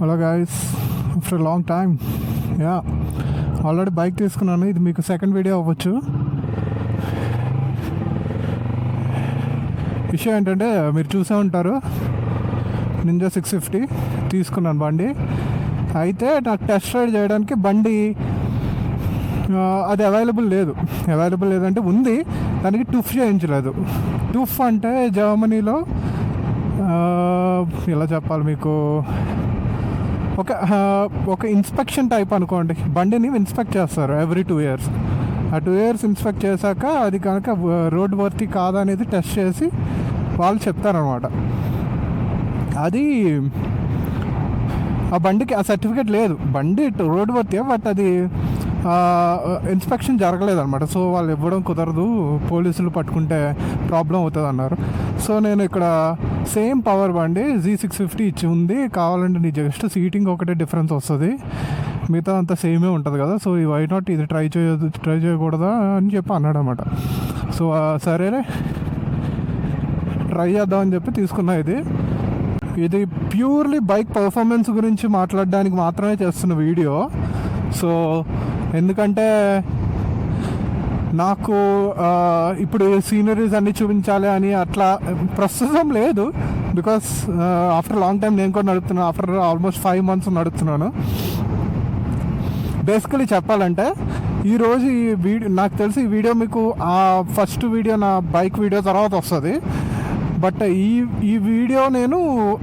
Hello guys, after long time already bike తీసుకున్నాను. ఇది మీకు సెకండ్ వీడియో అవ్వచ్చు. విషయం ఏంటంటే మీరు చూసే ఉంటారు, నింజా 650 తీసుకున్నాను బండి. అయితే నాకు టెస్ట్ రైడ్ చేయడానికి బండి అది అవైలబుల్ లేదంటే ఉంది, దానికి టుఫ్ చేయించలేదు. టుఫ్ అంటే జర్మనీలో ఎలా చెప్పాలి మీకు, ఒక ఇన్స్పెక్షన్ టైప్ అనుకోండి. బండిని ఇన్స్పెక్ట్ చేస్తారు ఎవ్రీ 2 years. ఆ 2 years ఇన్స్పెక్ట్ చేశాక అది కనుక రోడ్ వర్తీ కాదా అనేది టెస్ట్ చేసి వాళ్ళు చెప్తారనమాట. అది ఆ బండికి ఆ సర్టిఫికేట్ లేదు. బండి రోడ్ వర్తీ, బట్ అది ఇన్స్పెక్షన్ జరగలేదు అనమాట. సో వాళ్ళు ఇవ్వడం కుదరదు, పోలీసులు పట్టుకుంటే ప్రాబ్లం అవుతుంది అన్నారు. సో నేను ఇక్కడ సేమ్ పవర్ బండి Z650 ఇచ్చి ఉంది, కావాలంటే నీ జస్ట్ సీటింగ్ ఒకటే డిఫరెన్స్ వస్తుంది, మిగతా అంతా సేమే ఉంటుంది కదా. సో ఈ వై నాట్ ఇది ట్రై చేయకూడదా అని చెప్పి అన్నాడు అనమాట. సో సరేలే ట్రై చేద్దామని చెప్పి తీసుకున్నా. ఇది ప్యూర్లీ బైక్ పర్ఫార్మెన్స్ గురించి మాట్లాడడానికి మాత్రమే చేస్తున్న వీడియో. సో ఎందుకంటే నాకు ఇప్పుడు సీనరీస్ అన్నీ చూపించాలి అని అట్లా ప్రస్తుతం లేదు. బికాస్ ఆఫ్టర్ లాంగ్ టైం నేను కూడా నడుపుతున్నాను. ఆఫ్టర్ ఆల్మోస్ట్ 5 months నడుపుతున్నాను. బేసికలీ చెప్పాలంటే ఈరోజు ఈ వీడియో, నాకు తెలిసి ఈ వీడియో మీకు ఫస్ట్ వీడియో నా బైక్ వీడియో తర్వాత వస్తుంది. బట్ ఈ వీడియో నేను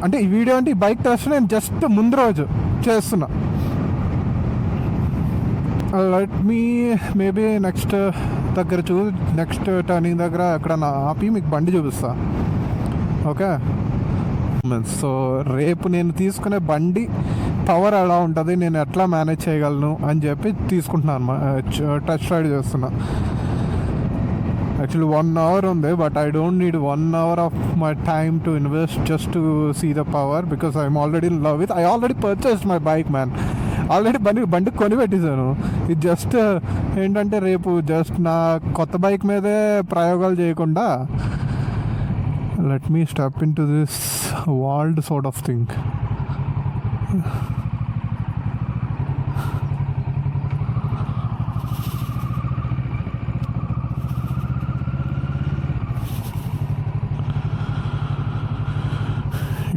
అంటే ఈ బైక్ టెస్ట్ నేను జస్ట్ ముందు రోజు చేస్తున్నా. Let me maybe next turning దగ్గర ఎక్కడన్నా ఆపి మీకు బండి చూపిస్తా. ఓకే, సో రేపు నేను తీసుకునే బండి పవర్ ఎలా ఉంటుంది, నేను ఎట్లా మేనేజ్ చేయగలను అని చెప్పి తీసుకుంటున్నాను, టెస్ట్ రైడ్ చేస్తున్నా. యాక్చువల్లీ 1 hour ఉంది, but I don't need 1 hour of my time to invest just to see the power, because I'm already in love with. I already purchased my bike man. ఆల్రెడీ బండి కొని పెట్టేశాను. ఇది just ఏంటంటే రేపు just నా కొత్త బైక్ మీదే ప్రయోగాలు చేయకుండా let me step into this world sort of thing.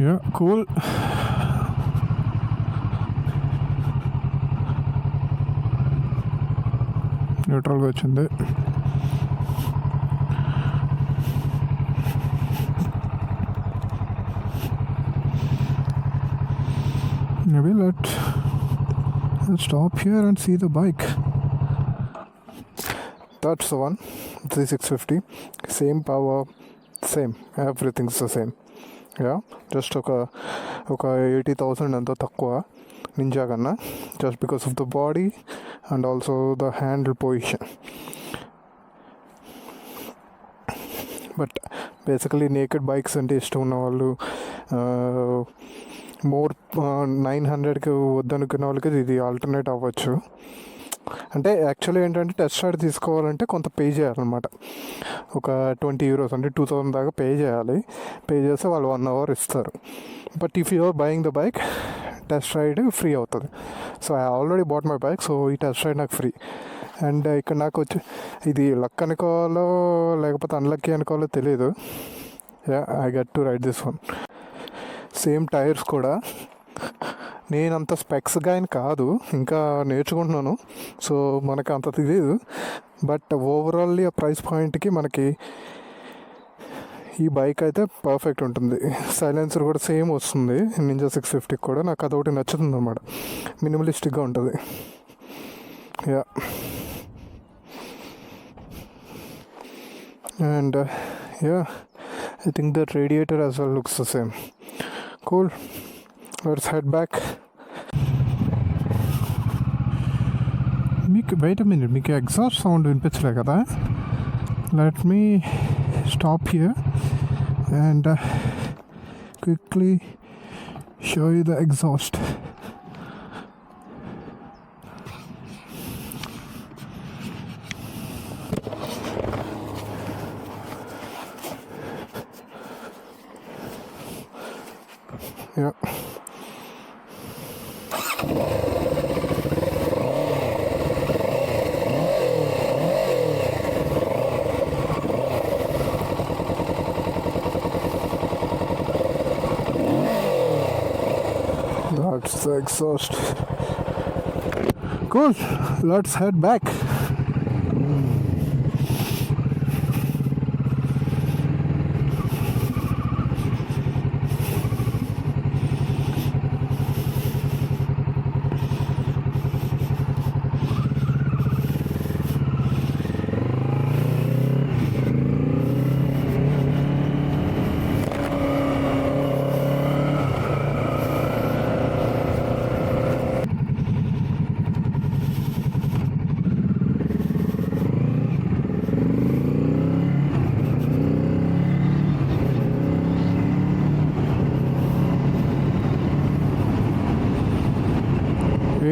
Yeah, cool. న్యూట్రల్గా వచ్చింది. Maybe let's stop here and see the bike. That's the one, 3650. Same power, same, everything's the same. Yeah, just ఒక 80,000 అంత తక్కువ ninja కన్నా, just because of the body and also the handle position. But basically naked bikes అంటే ఇష్టం ఉన్న వాళ్ళు, more 900కి వద్దనుకున్న వాళ్ళకి ఇది ఆల్టర్నేట్ అవ్వచ్చు. అంటే యాక్చువల్లీ ఏంటంటే టెస్ట్ రైడ్ తీసుకోవాలంటే కొంత పే చేయాలన్నమాట. ఒక 20 euros అంటే 2000 దాకా పే చేయాలి. పే చేస్తే వాళ్ళు 1 hour ఇస్తారు. But if you are buying the bike, test ride free అవుతుంది. So I already bought my bike, so ఈ టెస్ట్ రైడ్ నాకు ఫ్రీ. అండ్ ఇక్కడ నాకు వచ్చి ఇది లక్ అనుకోవాలో లేకపోతే అన్లక్కీ అనుకోవాలో తెలియదు. I get to ride this one. Same tyres కూడా నేను అంత స్పెక్స్గా ఆయన కాదు, ఇంకా నేర్చుకుంటున్నాను. సో మనకు అంత తెలియదు. బట్ ఓవరాల్లీ ఆ ప్రైస్ పాయింట్కి మనకి ఈ బైక్ అయితే పర్ఫెక్ట్ ఉంటుంది. సైలెన్సర్ కూడా సేమ్ వస్తుంది నింజా 650 కూడా. నాకు అదొకటి నచ్చుతుంది అన్నమాట, మినిమలిస్టిక్గా ఉంటుంది. Yeah and yeah I think the radiator as well looks the same. Cool. Let's head back. Wait a minute, మీకు ఎగ్జాస్ట్ సౌండ్ వినిపించలే కదా? Let me stop here and quickly show you the exhaust. Yeah. That's the exhaust. Cool. Let's head back.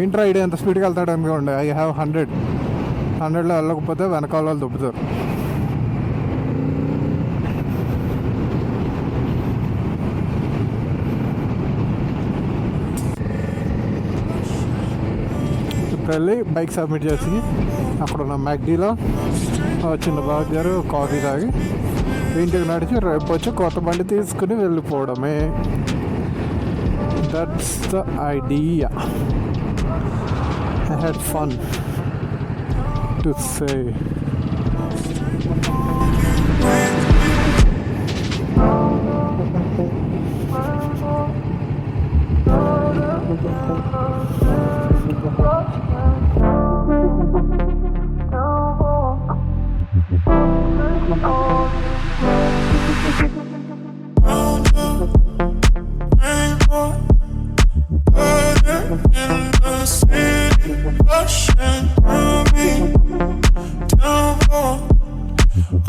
ఏంట్రా idea ఎంత స్పీడ్గా వెళ్తాడు అనుకోండి. I have 100లో వెళ్ళకపోతే వెనకాల వాళ్ళు దొబ్బుతారు. ఇప్పుడు వెళ్ళి బైక్ సబ్మిట్ చేసి అక్కడ ఉన్న మ్యాక్డీలో చిన్న బర్గర్ కాఫీ తాగి ఇంటికి నడిచి రేపు వచ్చి కొత్త బండి తీసుకుని వెళ్ళిపోవడమే. That's the idea. I had fun to say.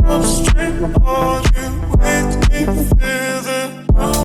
I'm straight for you with me.